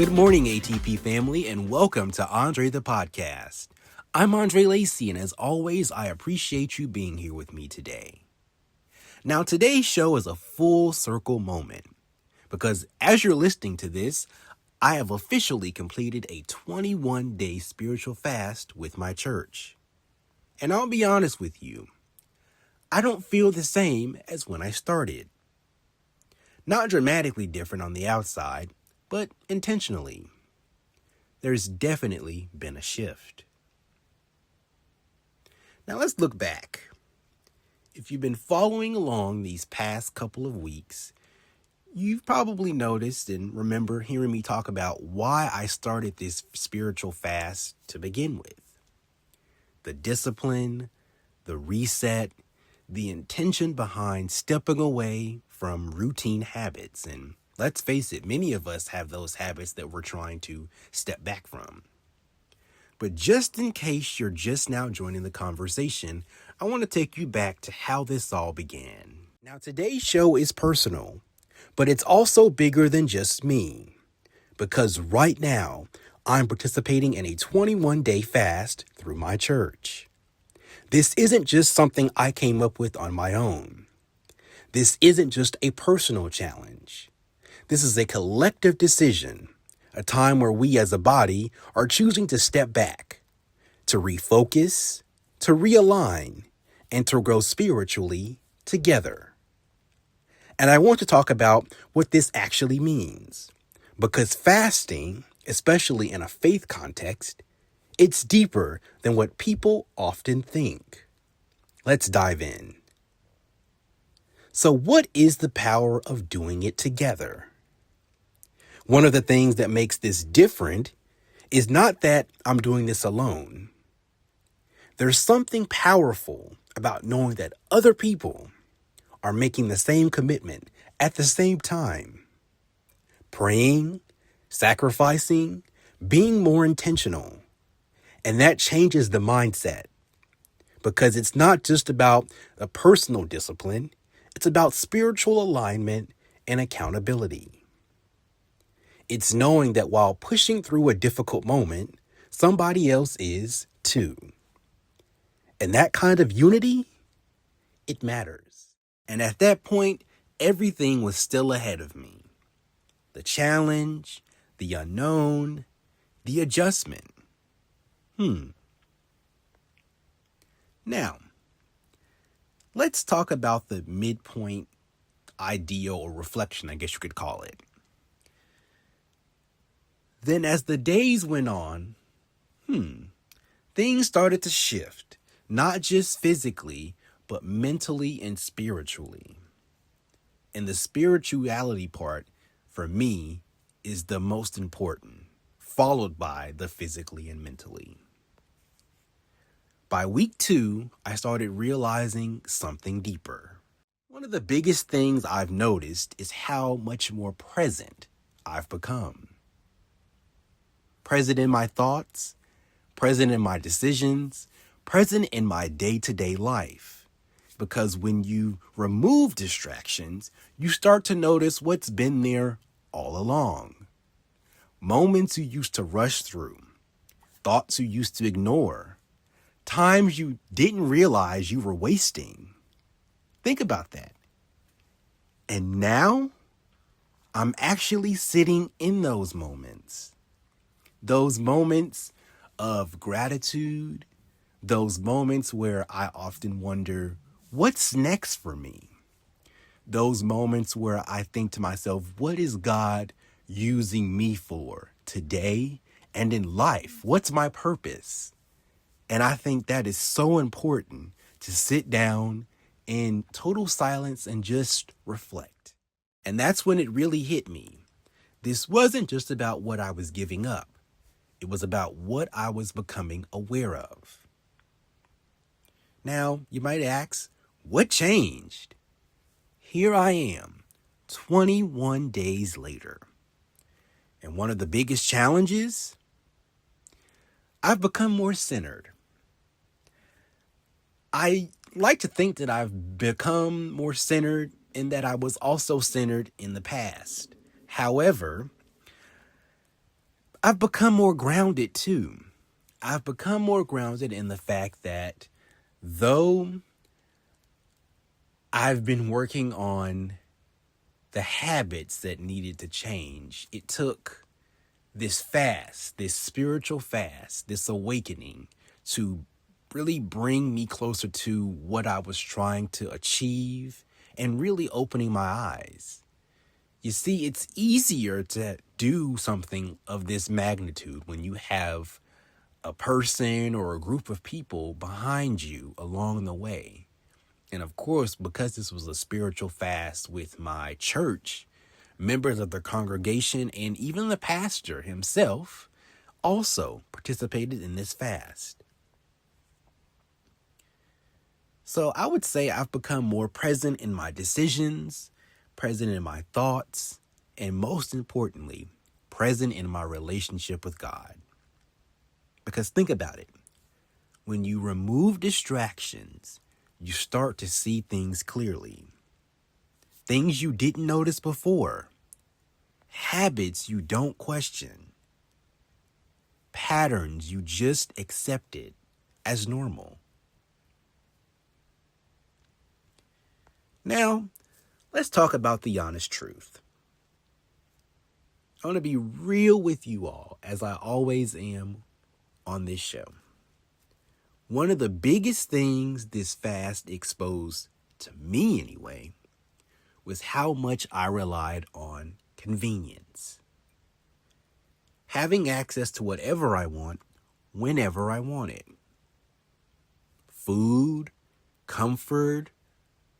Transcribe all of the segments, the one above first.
Good morning, ATP family, and welcome to AndreThePodcast. I'm Andre Lacey, and as always, I appreciate you being here with me today. Now, today's show is a full circle moment, because as you're listening to this, I have officially completed a 21-day spiritual fast with my church. And I'll be honest with you, I don't feel the same as when I started. Not dramatically different on the outside, but intentionally. There's definitely been a shift. Now let's look back. If you've been following along these past couple of weeks, you've probably noticed and remember hearing me talk about why I started this spiritual fast to begin with. The discipline, the reset, the intention behind stepping away from routine habits. And let's face it, many of us have those habits that we're trying to step back from. But just in case you're just now joining the conversation, I want to take you back to how this all began. Now, today's show is personal, but it's also bigger than just me. Because right now, I'm participating in a 21-day fast through my church. This isn't just something I came up with on my own. This isn't just a personal challenge. This is a collective decision, a time where we as a body are choosing to step back, to refocus, to realign, and to grow spiritually together. And I want to talk about what this actually means, because fasting, especially in a faith context, it's deeper than what people often think. Let's dive in. So what is the power of doing it together? One of the things that makes this different is not that I'm doing this alone. There's something powerful about knowing that other people are making the same commitment at the same time. Praying, sacrificing, being more intentional. And that changes the mindset, because it's not just about a personal discipline. It's about spiritual alignment and accountability. It's knowing that while pushing through a difficult moment, somebody else is too. And that kind of unity, it matters. And at that point, everything was still ahead of me. The challenge, the unknown, the adjustment. Now, let's talk about the midpoint ideal or reflection, I guess you could call it. Then as the days went on, things started to shift, not just physically, but mentally and spiritually. And the spirituality part, for me, is the most important, followed by the physically and mentally. By week 2, I started realizing something deeper. One of the biggest things I've noticed is how much more present I've become. Present in my thoughts, present in my decisions, present in my day-to-day life. Because when you remove distractions, you start to notice what's been there all along. Moments you used to rush through, thoughts you used to ignore, times you didn't realize you were wasting. Think about that. And now, I'm actually sitting in those moments. Those moments of gratitude, those moments where I often wonder, what's next for me? Those moments where I think to myself, what is God using me for today and in life? What's my purpose? And I think that is so important, to sit down in total silence and just reflect. And that's when it really hit me. This wasn't just about what I was giving up. It was about what I was becoming aware of. Now, you might ask, what changed? Here I am, 21 days later. And one of the biggest challenges? I've become more centered. I like to think that I've become more centered and that I was also centered in the past. However, I've become more grounded too. I've become more grounded in the fact that though I've been working on the habits that needed to change, it took this fast, this spiritual fast, this awakening to really bring me closer to what I was trying to achieve and really opening my eyes. You see, it's easier to do something of this magnitude when you have a person or a group of people behind you along the way. And of course, because this was a spiritual fast with my church, members of the congregation and even the pastor himself also participated in this fast. So I would say I've become more present in my decisions, present in my thoughts, and most importantly, present in my relationship with God. Because think about it. When you remove distractions, you start to see things clearly. Things you didn't notice before. Habits you don't question. Patterns you just accepted as normal. Now, let's talk about the honest truth. I want to be real with you all, as I always am on this show. One of the biggest things this fast exposed, to me anyway, was how much I relied on convenience. Having access to whatever I want, whenever I want it. Food, comfort,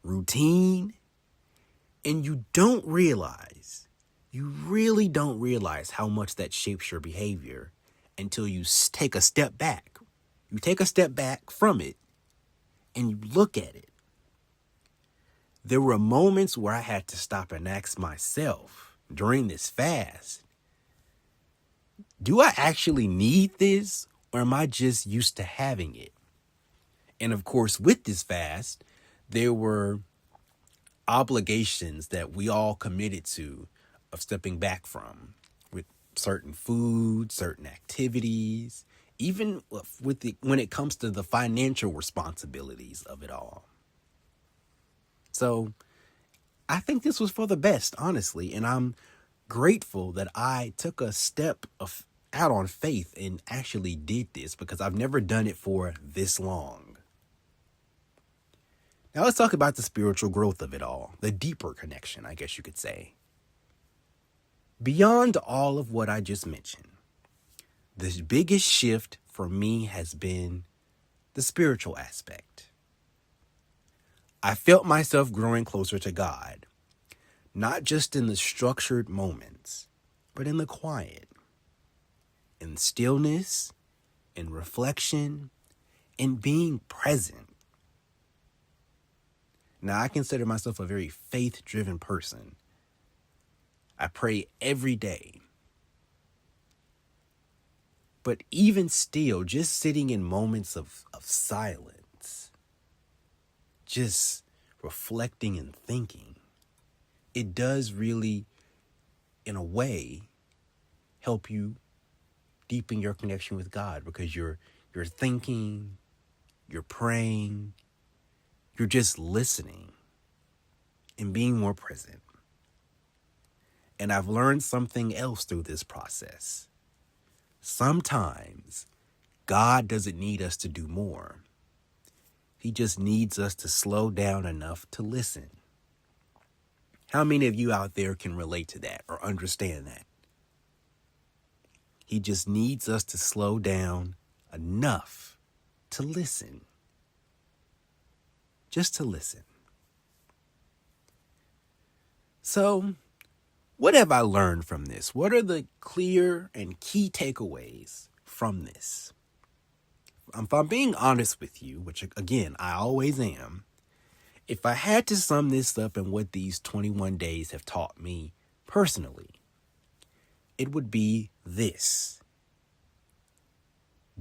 routine. And you really don't realize how much that shapes your behavior until you take a step back. You take a step back from it and you look at it. There were moments where I had to stop and ask myself during this fast, do I actually need this, or am I just used to having it? And of course, with this fast, there were obligations that we all committed to of stepping back from, with certain food, certain activities, even when it comes to the financial responsibilities of it all. So I think this was for the best, honestly, and I'm grateful that I took a step out on faith and actually did this, because I've never done it for this long. Now let's talk about the spiritual growth of it all, the deeper connection, I guess you could say. Beyond all of what I just mentioned, the biggest shift for me has been the spiritual aspect. I felt myself growing closer to God, not just in the structured moments, but in the quiet, in stillness, in reflection, in being present. Now, I consider myself a very faith-driven person. I pray every day. But even still, just sitting in moments of silence, just reflecting and thinking, it does really, in a way, help you deepen your connection with God, because you're thinking, you're praying, you're just listening and being more present. And I've learned something else through this process. Sometimes God doesn't need us to do more. He just needs us to slow down enough to listen. How many of you out there can relate to that or understand that? He just needs us to slow down enough to listen. Just to listen. So, what have I learned from this? What are the clear and key takeaways from this? If I'm being honest with you, which again, I always am, if I had to sum this up in what these 21 days have taught me personally, it would be this.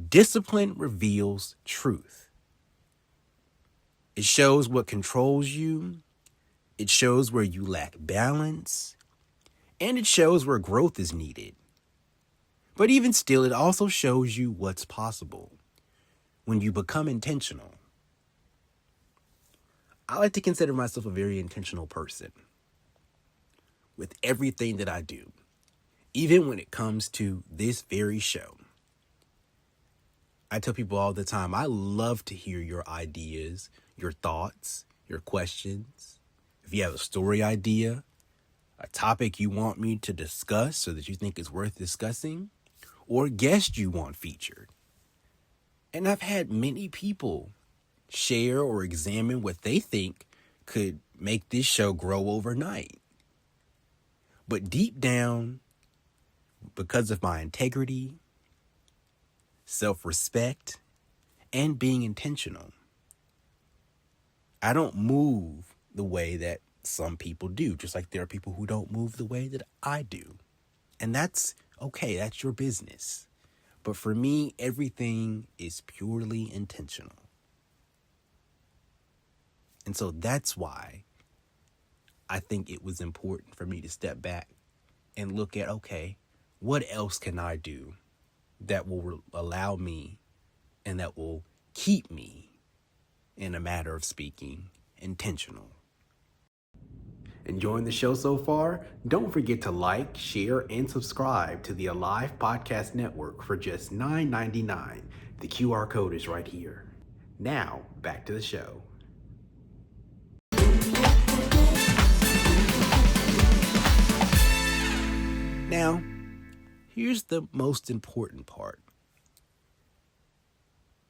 Discipline reveals truth. It shows what controls you. It shows where you lack balance. And it shows where growth is needed. But even still, it also shows you what's possible when you become intentional. I like to consider myself a very intentional person with everything that I do, even when it comes to this very show. I tell people all the time, I love to hear your ideas, your thoughts, your questions. If you have a story idea, a topic you want me to discuss or that you think is worth discussing, or a guest you want featured. And I've had many people share or examine what they think could make this show grow overnight. But deep down, because of my integrity, self-respect, and being intentional, I don't move the way that some people do, just like there are people who don't move the way that I do. And that's okay, that's your business. But for me, everything is purely intentional. And so that's why I think it was important for me to step back and look at, okay, what else can I do that will allow me and that will keep me, in a matter of speaking, intentional. Enjoying the show so far? Don't forget to like, share, and subscribe to the Alive Podcast Network for just $9.99. The QR code is right here. Now, back to the show. Now, here's the most important part.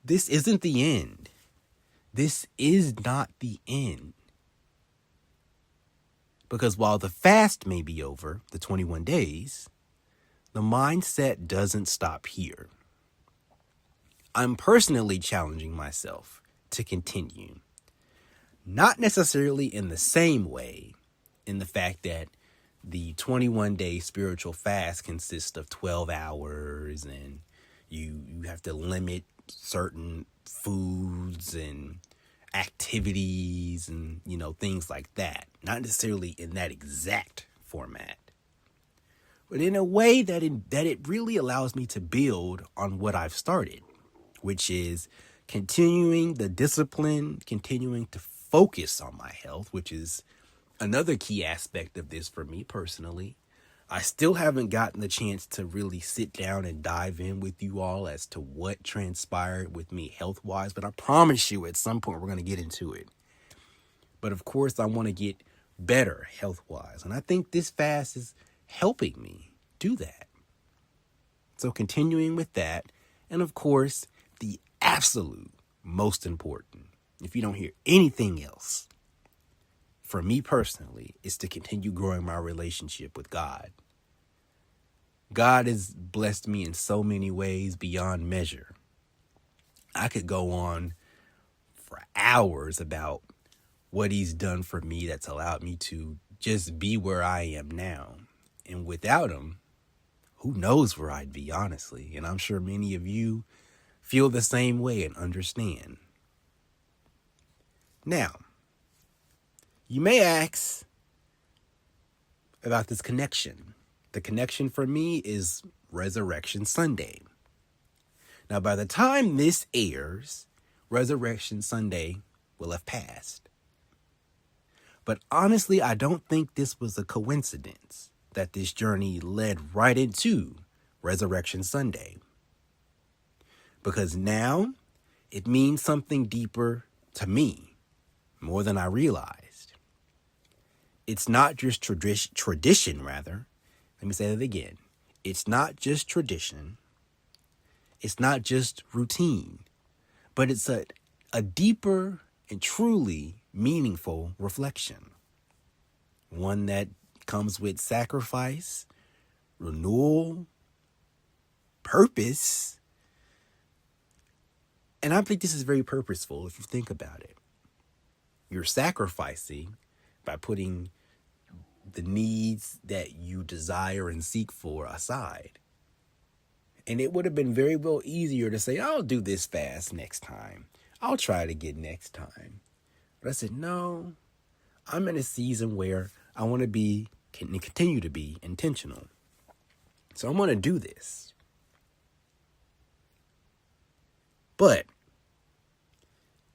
This isn't the end. This is not the end. Because while the fast may be over, the 21 days, the mindset doesn't stop here. I'm personally challenging myself to continue. Not necessarily in the same way, in the fact that the 21-day spiritual fast consists of 12 hours and you have to limit certain foods and activities and, things like that. Not necessarily in that exact format, but in a way that it really allows me to build on what I've started, which is continuing the discipline, continuing to focus on my health, which is another key aspect of this for me personally. I still haven't gotten the chance to really sit down and dive in with you all as to what transpired with me health-wise, but I promise you at some point we're going to get into it. But of course, I want to get better health-wise, and I think this fast is helping me do that. So continuing with that, and of course, the absolute most important, if you don't hear anything else, for me personally, is to continue growing my relationship with God. God has blessed me in so many ways beyond measure. I could go on for hours about what he's done for me that's allowed me to just be where I am now. And without him, who knows where I'd be, honestly. And I'm sure many of you feel the same way and understand. Now, you may ask about this connection. The connection for me is Resurrection Sunday. Now, by the time this airs, Resurrection Sunday will have passed. But honestly, I don't think this was a coincidence that this journey led right into Resurrection Sunday. Because now it means something deeper to me, more than I realized. It's not just tradition, rather. Let me say that again. It's not just tradition. It's not just routine, but it's a deeper and truly meaningful reflection. One that comes with sacrifice, renewal, purpose. And I think this is very purposeful if you think about it. You're sacrificing by putting the needs that you desire and seek for aside. And it would have been very well easier to say, I'll do this fast next time. I'll try it again next time. But I said, no, I'm in a season where I want to continue to be intentional. So I'm going to do this. But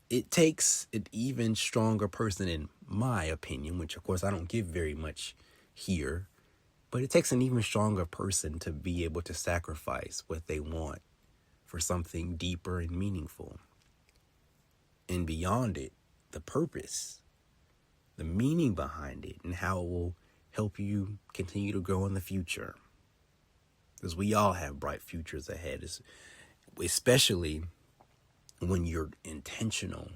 it takes an even stronger person, in my opinion, which of course I don't give very much here, but it takes an even stronger person to be able to sacrifice what they want for something deeper and meaningful. And beyond it, the purpose, the meaning behind it, and how it will help you continue to grow in the future. Because we all have bright futures ahead, especially when you're intentional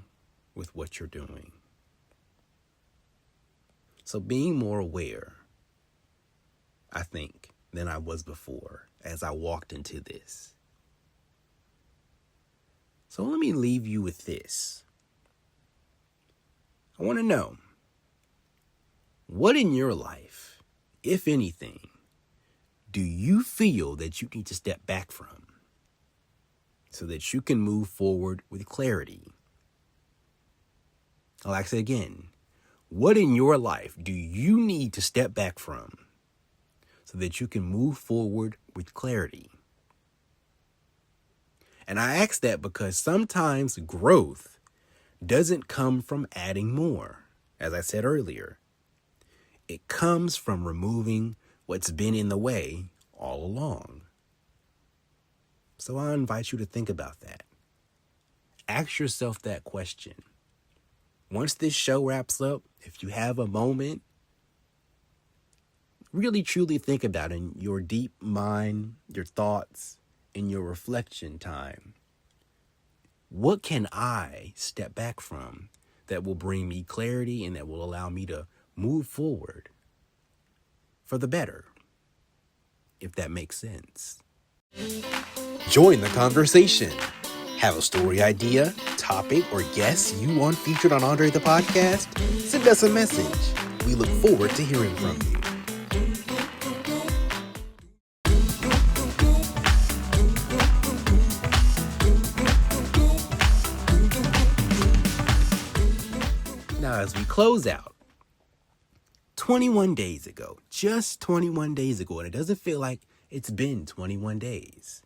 with what you're doing. So being more aware, I think, than I was before as I walked into this. So let me leave you with this. I want to know, what in your life, if anything, do you feel that you need to step back from so that you can move forward with clarity? I'll ask it again. What in your life do you need to step back from so that you can move forward with clarity? And I ask that because sometimes growth doesn't come from adding more, as I said earlier. It comes from removing what's been in the way all along. So I invite you to think about that. Ask yourself that question. Once this show wraps up, if you have a moment, really truly think about it in your deep mind, your thoughts, in your reflection time. What can I step back from that will bring me clarity and that will allow me to move forward for the better, if that makes sense? Join the conversation. Have a story idea, topic, or guest you want featured on Andre the Podcast? Send us a message. We look forward to hearing from you. Now, as we close out, 21 days ago, just 21 days ago, and it doesn't feel like it's been 21 days.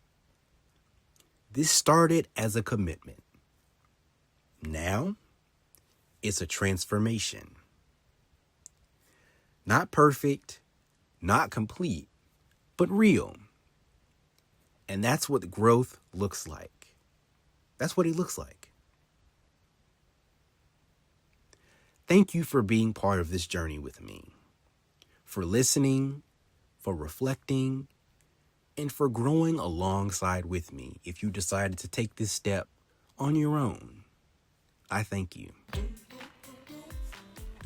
This started as a commitment. Now, it's a transformation. Not perfect, not complete, but real. And that's what growth looks like. That's what it looks like. Thank you for being part of this journey with me, for listening, for reflecting, and for growing alongside with me if you decided to take this step on your own. I thank you.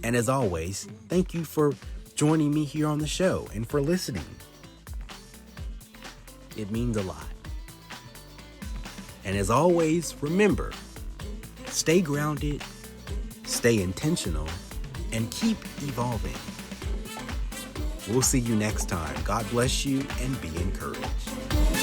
And as always, thank you for joining me here on the show and for listening. It means a lot. And as always, remember, stay grounded, stay intentional, and keep evolving. We'll see you next time. God bless you and be encouraged.